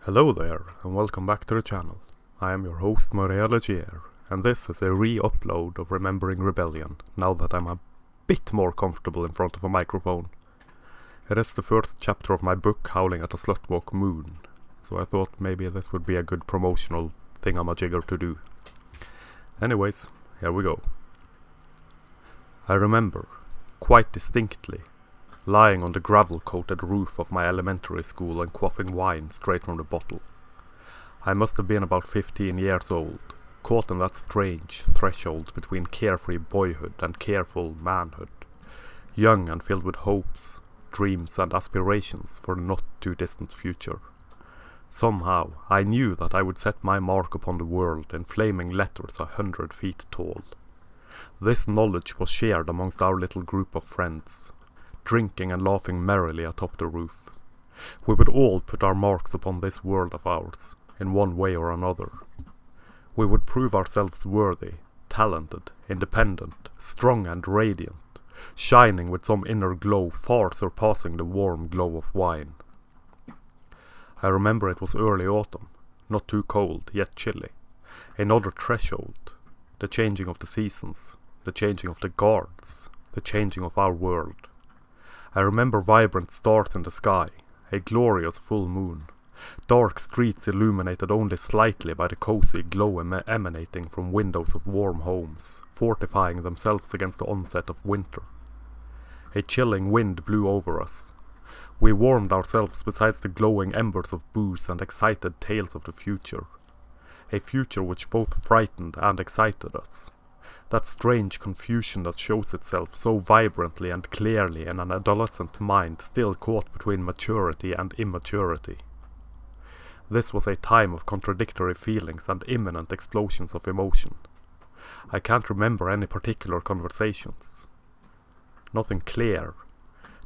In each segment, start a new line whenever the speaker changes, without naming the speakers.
Hello there, and welcome back to the channel. I am your host Maria Legier, and this is a re-upload of Remembering Rebellion, now that I'm a bit more comfortable in front of a microphone. It is the first chapter of my book Howling at the Slutwalk Moon, so I thought maybe this would be a good promotional thingamajigger to do. Anyways, here we go. I remember, quite distinctly, lying on the gravel-coated roof of my elementary school and quaffing wine straight from the bottle. I must have been about 15 years old, caught in that strange threshold between carefree boyhood and careful manhood, young and filled with hopes, dreams and aspirations for the not-too-distant future. Somehow, I knew that I would set my mark upon the world in flaming letters 100 feet tall. This knowledge was shared amongst our little group of friends, drinking and laughing merrily atop the roof. We would all put our marks upon this world of ours, in one way or another. We would prove ourselves worthy, talented, independent, strong and radiant, shining with some inner glow far surpassing the warm glow of wine. I remember it was early autumn, not too cold, yet chilly. Another threshold, the changing of the seasons, the changing of the guards, the changing of our world. I remember vibrant stars in the sky, a glorious full moon, dark streets illuminated only slightly by the cozy glow emanating from windows of warm homes, fortifying themselves against the onset of winter. A chilling wind blew over us. We warmed ourselves beside the glowing embers of booze and excited tales of the future. A future which both frightened and excited us. That strange confusion that shows itself so vibrantly and clearly in an adolescent mind still caught between maturity and immaturity. This was a time of contradictory feelings and imminent explosions of emotion. I can't remember any particular conversations. Nothing clear.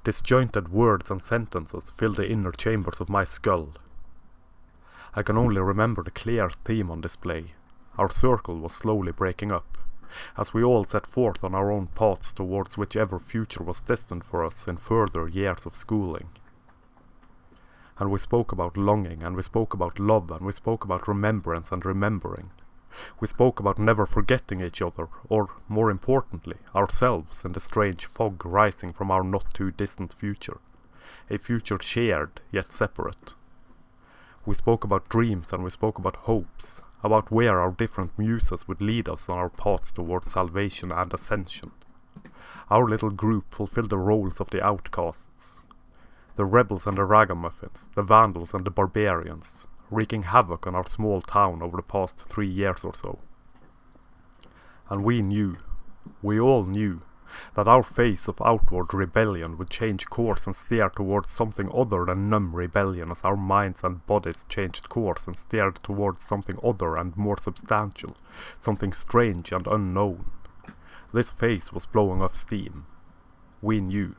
Disjointed words and sentences filled the inner chambers of my skull. I can only remember the clear theme on display. Our circle was slowly breaking up, as we all set forth on our own paths towards whichever future was destined for us in further years of schooling. And we spoke about longing, and we spoke about love, and we spoke about remembrance and remembering. We spoke about never forgetting each other, or, more importantly, ourselves in the strange fog rising from our not-too-distant future. A future shared, yet separate. We spoke about dreams and we spoke about hopes, about where our different muses would lead us on our paths towards salvation and ascension. Our little group fulfilled the roles of the outcasts, the rebels and the ragamuffins, the vandals and the barbarians, wreaking havoc on our small town over the past 3 years or so. And we all knew, that our phase of outward rebellion would change course and steer towards something other than numb rebellion as our minds and bodies changed course and steered towards something other and more substantial, something strange and unknown. This phase was blowing off steam. We knew.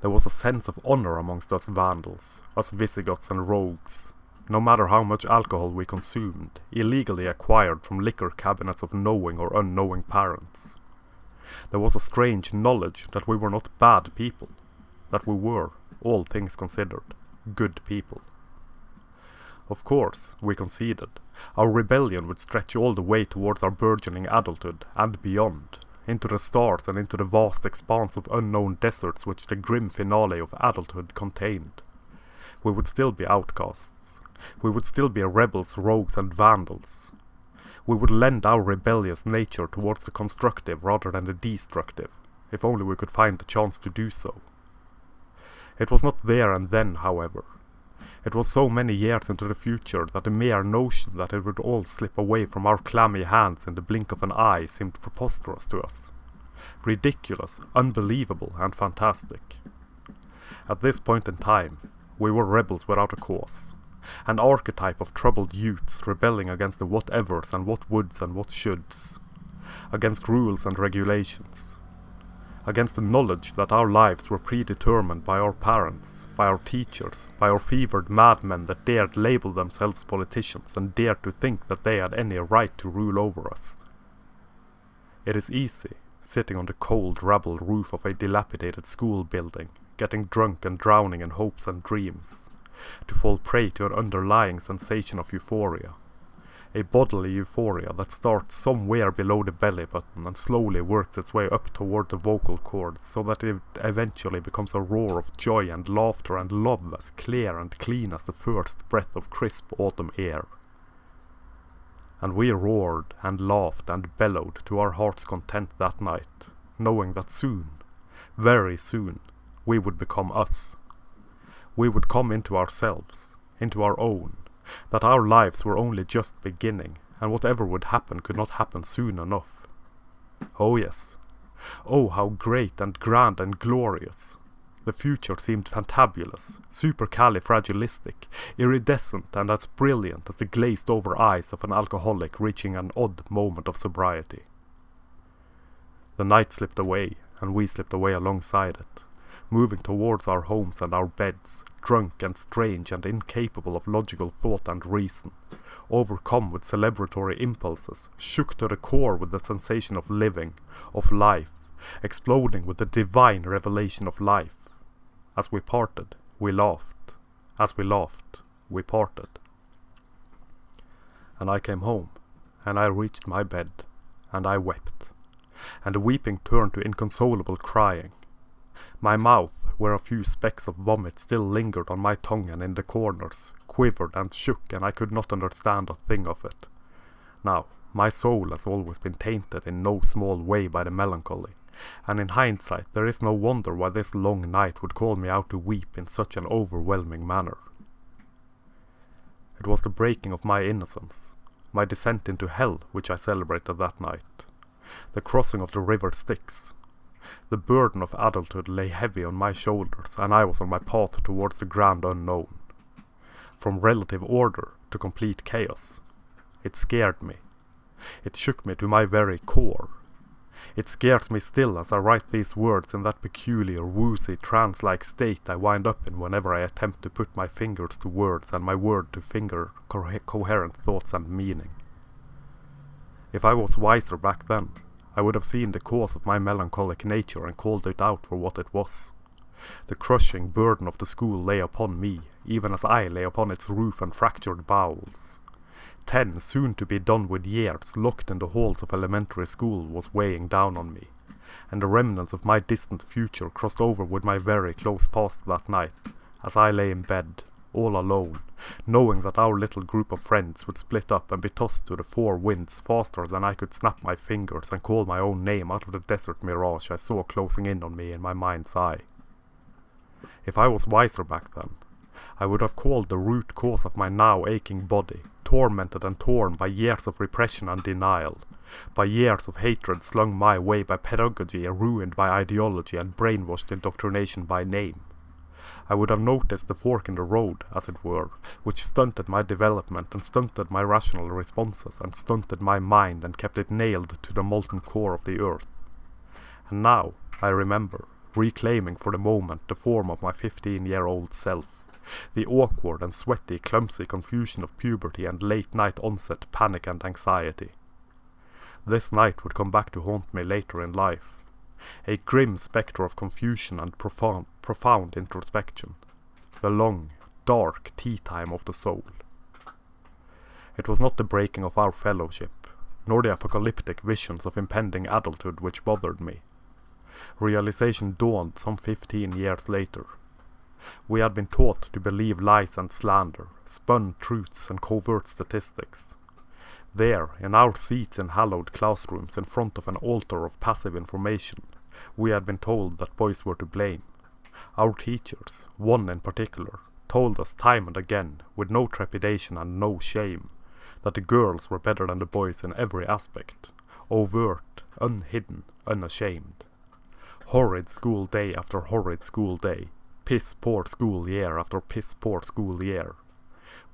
There was a sense of honor amongst us vandals, us Visigoths and rogues, no matter how much alcohol we consumed, illegally acquired from liquor cabinets of knowing or unknowing parents. There was a strange knowledge that we were not bad people, that we were, all things considered, good people. Of course, we conceded, our rebellion would stretch all the way towards our burgeoning adulthood and beyond, into the stars and into the vast expanse of unknown deserts which the grim finale of adulthood contained. We would still be outcasts. We would still be rebels, rogues and vandals. We would lend our rebellious nature towards the constructive rather than the destructive, if only we could find the chance to do so. It was not there and then, however. It was so many years into the future that the mere notion that it would all slip away from our clammy hands in the blink of an eye seemed preposterous to us. Ridiculous, unbelievable, and fantastic. At this point in time, we were rebels without a cause. An archetype of troubled youths rebelling against the whatevers and what woulds and what shoulds, against rules and regulations, against the knowledge that our lives were predetermined by our parents, by our teachers, by our fevered madmen that dared label themselves politicians and dared to think that they had any right to rule over us. It is easy, sitting on the cold, rabbled roof of a dilapidated school building, getting drunk and drowning in hopes and dreams, to fall prey to an underlying sensation of euphoria. A bodily euphoria that starts somewhere below the belly button and slowly works its way up toward the vocal cords so that it eventually becomes a roar of joy and laughter and love as clear and clean as the first breath of crisp autumn air. And we roared and laughed and bellowed to our heart's content that night, knowing that soon, very soon, we would become us. We would come into ourselves, into our own, that our lives were only just beginning, and whatever would happen could not happen soon enough. Oh yes. Oh, how great and grand and glorious. The future seemed fantabulous, supercalifragilistic, iridescent and as brilliant as the glazed-over eyes of an alcoholic reaching an odd moment of sobriety. The night slipped away, and we slipped away alongside it, moving towards our homes and our beds, drunk and strange and incapable of logical thought and reason, overcome with celebratory impulses, shook to the core with the sensation of living, of life, exploding with the divine revelation of life. As we parted, we laughed. As we laughed, we parted. And I came home, and I reached my bed, and I wept, and the weeping turned to inconsolable crying. My mouth, where a few specks of vomit still lingered on my tongue and in the corners, quivered and shook, and I could not understand a thing of it. Now, my soul has always been tainted in no small way by the melancholy, and in hindsight there is no wonder why this long night would call me out to weep in such an overwhelming manner. It was the breaking of my innocence, my descent into hell which I celebrated that night, the crossing of the river Styx. The burden of adulthood lay heavy on my shoulders, and I was on my path towards the grand unknown. From relative order to complete chaos. It scared me. It shook me to my very core. It scares me still as I write these words in that peculiar, woozy, trance-like state I wind up in whenever I attempt to put my fingers to words and my word to finger coherent thoughts and meaning. If I was wiser back then, I would have seen the cause of my melancholic nature and called it out for what it was. The crushing burden of the school lay upon me, even as I lay upon its roof and fractured bowels. 10 soon to be done with years locked in the halls of elementary school was weighing down on me, and the remnants of my distant future crossed over with my very close past that night, as I lay in bed, all alone, knowing that our little group of friends would split up and be tossed to the four winds faster than I could snap my fingers and call my own name out of the desert mirage I saw closing in on me in my mind's eye. If I was wiser back then, I would have called the root cause of my now aching body, tormented and torn by years of repression and denial, by years of hatred slung my way by pedagogy ruined by ideology and brainwashed indoctrination by name. I would have noticed the fork in the road, as it were, which stunted my development and stunted my rational responses and stunted my mind and kept it nailed to the molten core of the earth. And now, I remember, reclaiming for the moment the form of my 15-year-old self, the awkward and sweaty, clumsy confusion of puberty and late-night onset panic and anxiety. This night would come back to haunt me later in life. A grim spectre of confusion and profound introspection. The long, dark tea time of the soul. It was not the breaking of our fellowship, nor the apocalyptic visions of impending adulthood which bothered me. Realization dawned some 15 years later. We had been taught to believe lies and slander, spun truths and covert statistics. There, in our seats in hallowed classrooms in front of an altar of passive information, we had been told that boys were to blame. Our teachers, one in particular, told us time and again, with no trepidation and no shame, that the girls were better than the boys in every aspect, overt, unhidden, unashamed. Horrid school day after horrid school day, piss-poor school year after piss-poor school year.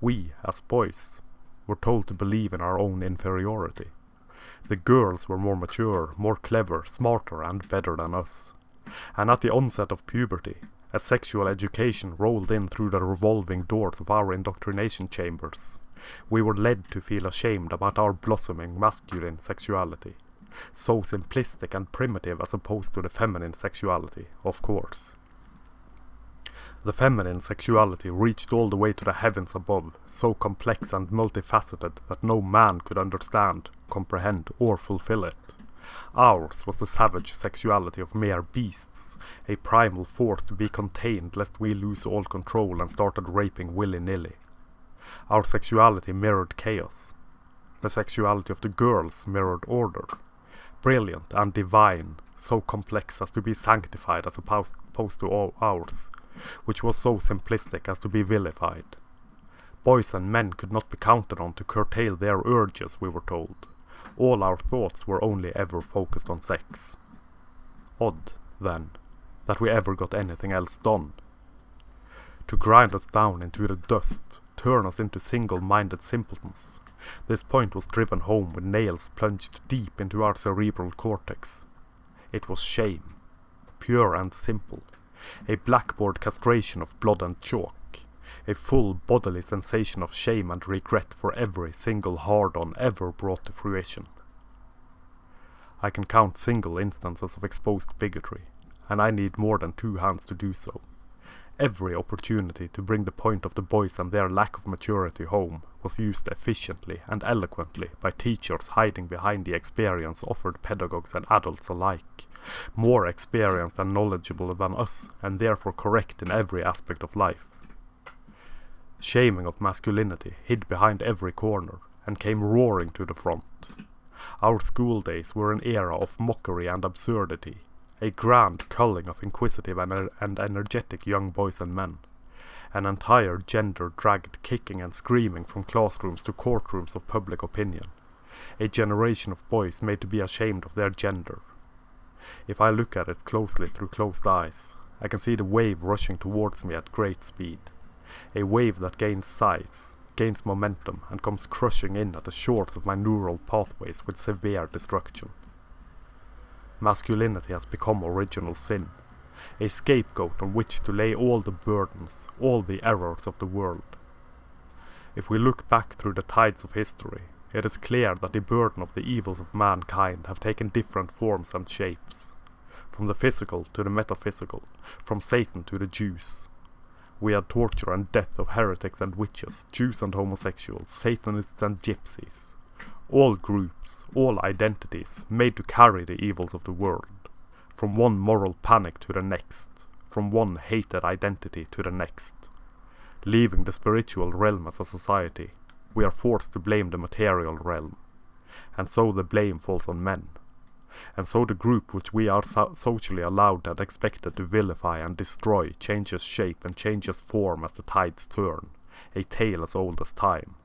We, as boys, were told to believe in our own inferiority. The girls were more mature, more clever, smarter and better than us. And at the onset of puberty, as sexual education rolled in through the revolving doors of our indoctrination chambers, we were led to feel ashamed about our blossoming masculine sexuality. So simplistic and primitive as opposed to the feminine sexuality, of course. The feminine sexuality reached all the way to the heavens above, so complex and multifaceted that no man could understand, comprehend, or fulfill it. Ours was the savage sexuality of mere beasts, a primal force to be contained lest we lose all control and started raping willy-nilly. Our sexuality mirrored chaos. The sexuality of the girls mirrored order. Brilliant and divine, so complex as to be sanctified as opposed to ours, which was so simplistic as to be vilified. Boys and men could not be counted on to curtail their urges, we were told. All our thoughts were only ever focused on sex. Odd, then, that we ever got anything else done. To grind us down into the dust, turn us into single-minded simpletons. This point was driven home with nails plunged deep into our cerebral cortex. It was shame, pure and simple, a blackboard castration of blood and chalk, a full bodily sensation of shame and regret for every single hard-on ever brought to fruition. I can count single instances of exposed bigotry, and I need more than 2 hands to do so. Every opportunity to bring the point of the boys and their lack of maturity home was used efficiently and eloquently by teachers hiding behind the experience offered pedagogues and adults alike, more experienced and knowledgeable than us, and therefore correct in every aspect of life. Shaming of masculinity hid behind every corner, and came roaring to the front. Our school days were an era of mockery and absurdity, a grand culling of inquisitive and energetic young boys and men. An entire gender dragged kicking and screaming from classrooms to courtrooms of public opinion. A generation of boys made to be ashamed of their gender. If I look at it closely through closed eyes, I can see the wave rushing towards me at great speed. A wave that gains size, gains momentum, and comes crushing in at the shores of my neural pathways with severe destruction. Masculinity has become original sin, a scapegoat on which to lay all the burdens, all the errors of the world. If we look back through the tides of history, it is clear that the burden of the evils of mankind have taken different forms and shapes, from the physical to the metaphysical, from Satan to the Jews. We had torture and death of heretics and witches, Jews and homosexuals, Satanists and gypsies. All groups, all identities, made to carry the evils of the world, from one moral panic to the next, from one hated identity to the next. Leaving the spiritual realm as a society, we are forced to blame the material realm, and so the blame falls on men. And so the group which we are socially allowed and expected to vilify and destroy changes shape and changes form as the tides turn, a tale as old as time.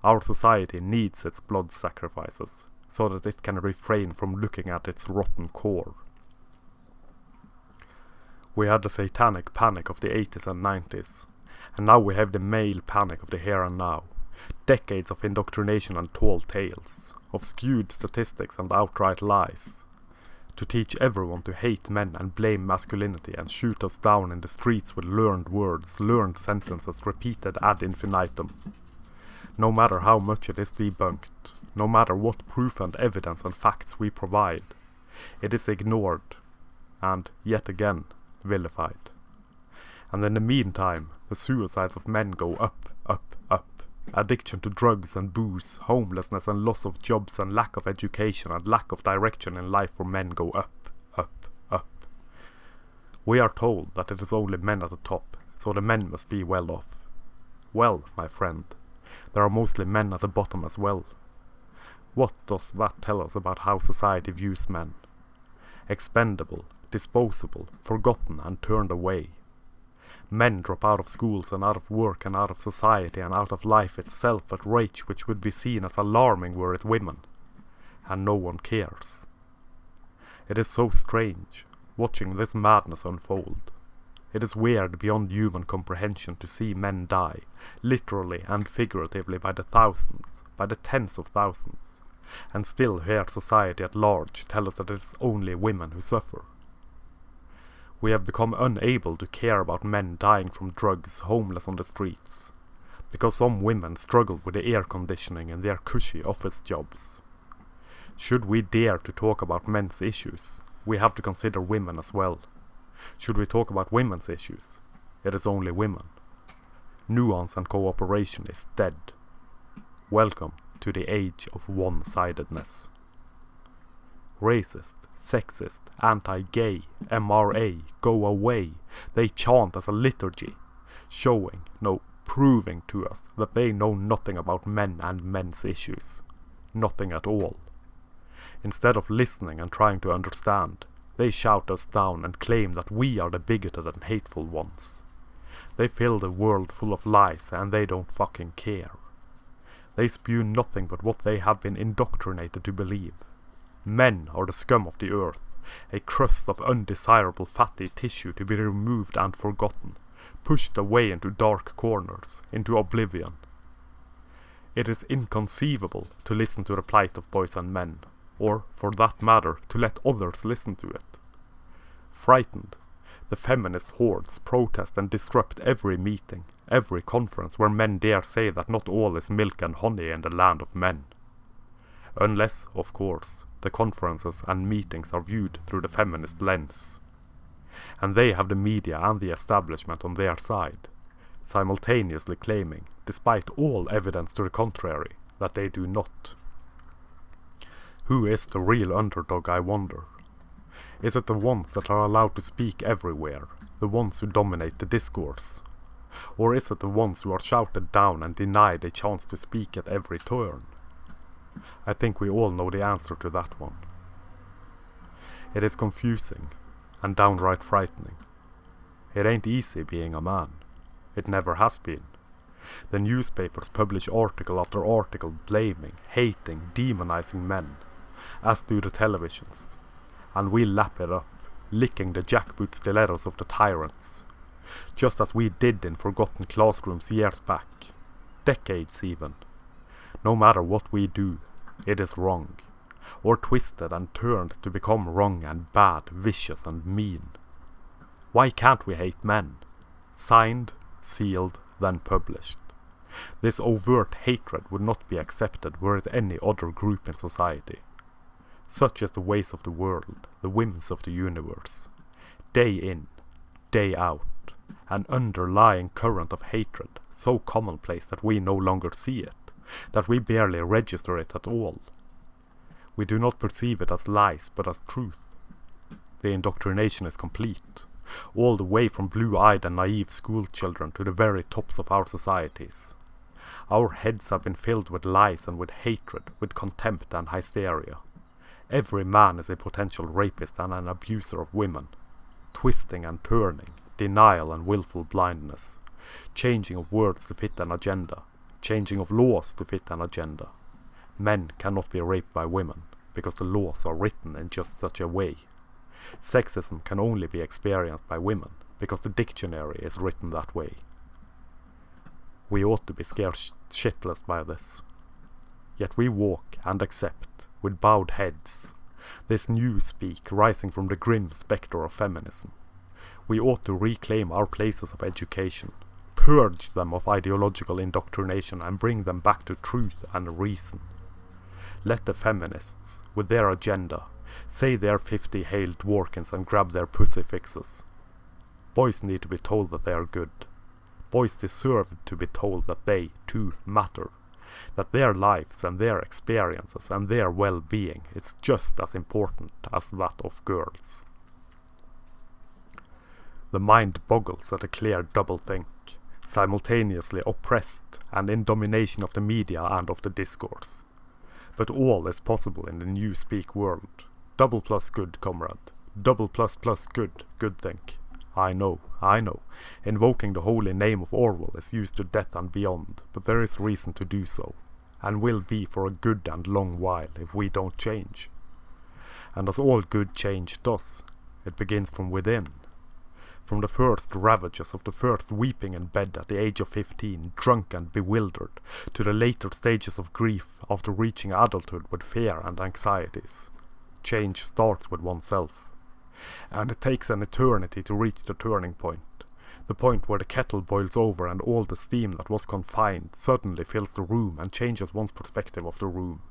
Our society needs its blood sacrifices, so that it can refrain from looking at its rotten core. We had the satanic panic of the 80s and 90s, and now we have the male panic of the here and now. Decades of indoctrination and tall tales, of skewed statistics and outright lies, to teach everyone to hate men and blame masculinity and shoot us down in the streets with learned words, learned sentences repeated ad infinitum. No matter how much it is debunked, no matter what proof and evidence and facts we provide, it is ignored and, yet again, vilified. And in the meantime, the suicides of men go up, up, up. Addiction to drugs and booze, homelessness and loss of jobs and lack of education and lack of direction in life for men go up, up, up. We are told that it is only men at the top, so the men must be well off. Well, my friend, there are mostly men at the bottom as well. What does that tell us about how society views men? Expendable, disposable, forgotten and turned away. Men drop out of schools and out of work and out of society and out of life itself at rates which would be seen as alarming were it women. And no one cares. It is so strange, watching this madness unfold. It is weird beyond human comprehension to see men die, literally and figuratively by the thousands, by the tens of thousands, and still hear society at large tell us that it is only women who suffer. We have become unable to care about men dying from drugs, homeless on the streets, because some women struggle with the air conditioning in their cushy office jobs. Should we dare to talk about men's issues, we have to consider women as well. Should we talk about women's issues, it is only women. Nuance and cooperation is dead. Welcome to the age of one-sidedness. Racist, sexist, anti-gay, MRA, go away, they chant as a liturgy, showing, no, proving to us that they know nothing about men and men's issues. Nothing at all. Instead of listening and trying to understand, they shout us down and claim that we are the bigoted and hateful ones. They fill the world full of lies and they don't fucking care. They spew nothing but what they have been indoctrinated to believe. Men are the scum of the earth, a crust of undesirable fatty tissue to be removed and forgotten, pushed away into dark corners, into oblivion. It is inconceivable to listen to the plight of boys and men, or, for that matter, to let others listen to it. Frightened, the feminist hordes protest and disrupt every meeting, every conference where men dare say that not all is milk and honey in the land of men. Unless, of course, the conferences and meetings are viewed through the feminist lens. And they have the media and the establishment on their side, simultaneously claiming, despite all evidence to the contrary, that they do not. Who is the real underdog, I wonder? Is it the ones that are allowed to speak everywhere, the ones who dominate the discourse? Or is it the ones who are shouted down and denied a chance to speak at every turn? I think we all know the answer to that one. It is confusing and downright frightening. It ain't easy being a man. It never has been. The newspapers publish article after article blaming, hating, demonizing men, as do the televisions, and we lap it up, licking the jackboot stilettos of the tyrants, just as we did in forgotten classrooms years back, decades even. No matter what we do, it is wrong, or twisted and turned to become wrong and bad, vicious and mean. Why can't we hate men? Signed, sealed, then published. This overt hatred would not be accepted were it any other group in society. Such is the ways of the world, the whims of the universe. Day in, day out, an underlying current of hatred, so commonplace that we no longer see it, that we barely register it at all. We do not perceive it as lies, but as truth. The indoctrination is complete, all the way from blue-eyed and naive school children to the very tops of our societies. Our heads have been filled with lies and with hatred, with contempt and hysteria. Every man is a potential rapist and an abuser of women. Twisting and turning, denial and willful blindness, changing of words to fit an agenda, changing of laws to fit an agenda. Men cannot be raped by women, because the laws are written in just such a way. Sexism can only be experienced by women, because the dictionary is written that way. We ought to be scared shitless by this. Yet we walk and accept, with bowed heads, this new speak rising from the grim spectre of feminism. We ought to reclaim our places of education, purge them of ideological indoctrination and bring them back to truth and reason. Let the feminists, with their agenda, say their 50 Hail Dworkins and grab their pussy fixes. Boys need to be told that they are good. Boys deserve to be told that they, too, matter. That their lives and their experiences and their well-being is just as important as that of girls. The mind boggles at a clear doublethink, simultaneously oppressed and in domination of the media and of the discourse. But all is possible in the new speak world. Double plus good, comrade. Double plus good, good think. I know. Invoking the holy name of Orwell is used to death and beyond, but there is reason to do so, and will be for a good and long while if we don't change. And as all good change does, it begins from within. From the first ravages of the first weeping in bed at the age of 15, drunk and bewildered, to the later stages of grief after reaching adulthood with fear and anxieties. Change starts with oneself. And it takes an eternity to reach the turning point. The point where the kettle boils over and all the steam that was confined suddenly fills the room and changes one's perspective of the room.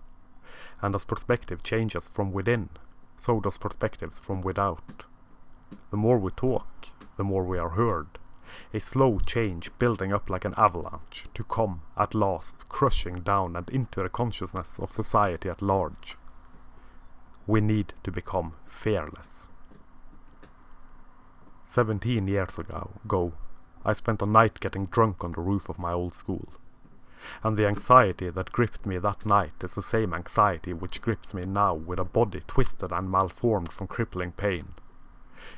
And as perspective changes from within, so does perspectives from without. The more we talk, the more we are heard. A slow change building up like an avalanche, to come, at last, crushing down and into the consciousness of society at large. We need to become fearless. 17 years ago, I spent a night getting drunk on the roof of my old school. And the anxiety that gripped me that night is the same anxiety which grips me now with a body twisted and malformed from crippling pain.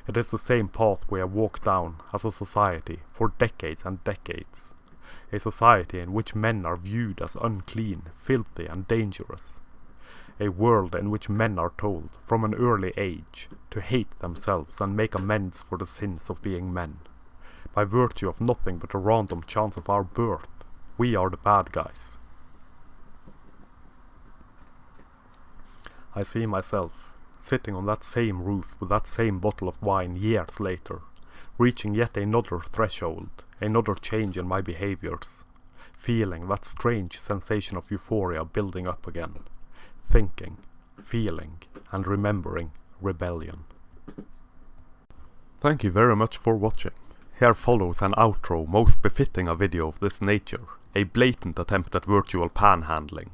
It is the same path we have walked down as a society for decades and decades. A society in which men are viewed as unclean, filthy and dangerous. A world in which men are told, from an early age, to hate themselves and make amends for the sins of being men. By virtue of nothing but a random chance of our birth, we are the bad guys. I see myself, sitting on that same roof with that same bottle of wine years later, reaching yet another threshold, another change in my behaviors, feeling that strange sensation of euphoria building up again, thinking, feeling, and remembering rebellion. Thank you very much for watching. Here follows an outro most befitting a video of this nature, a blatant attempt at virtual panhandling.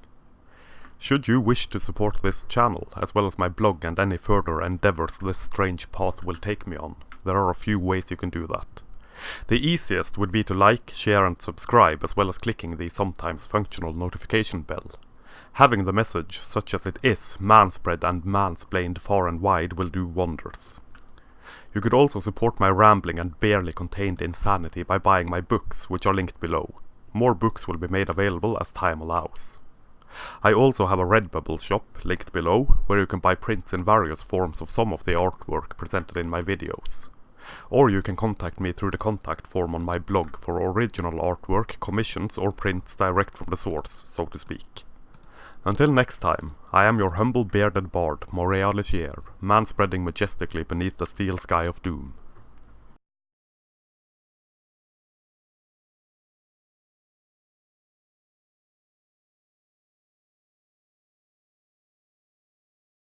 Should you wish to support this channel, as well as my blog and any further endeavors this strange path will take me on, there are a few ways you can do that. The easiest would be to like, share and subscribe, as well as clicking the sometimes functional notification bell. Having the message, such as it is, manspread and mansplained far and wide will do wonders. You could also support my rambling and barely contained insanity by buying my books, which are linked below. More books will be made available as time allows. I also have a Redbubble shop, linked below, where you can buy prints in various forms of some of the artwork presented in my videos. Or you can contact me through the contact form on my blog for original artwork, commissions or prints direct from the source, so to speak. Until next time, I am your humble bearded bard, Morea Legier, manspreading majestically beneath the steel sky of doom.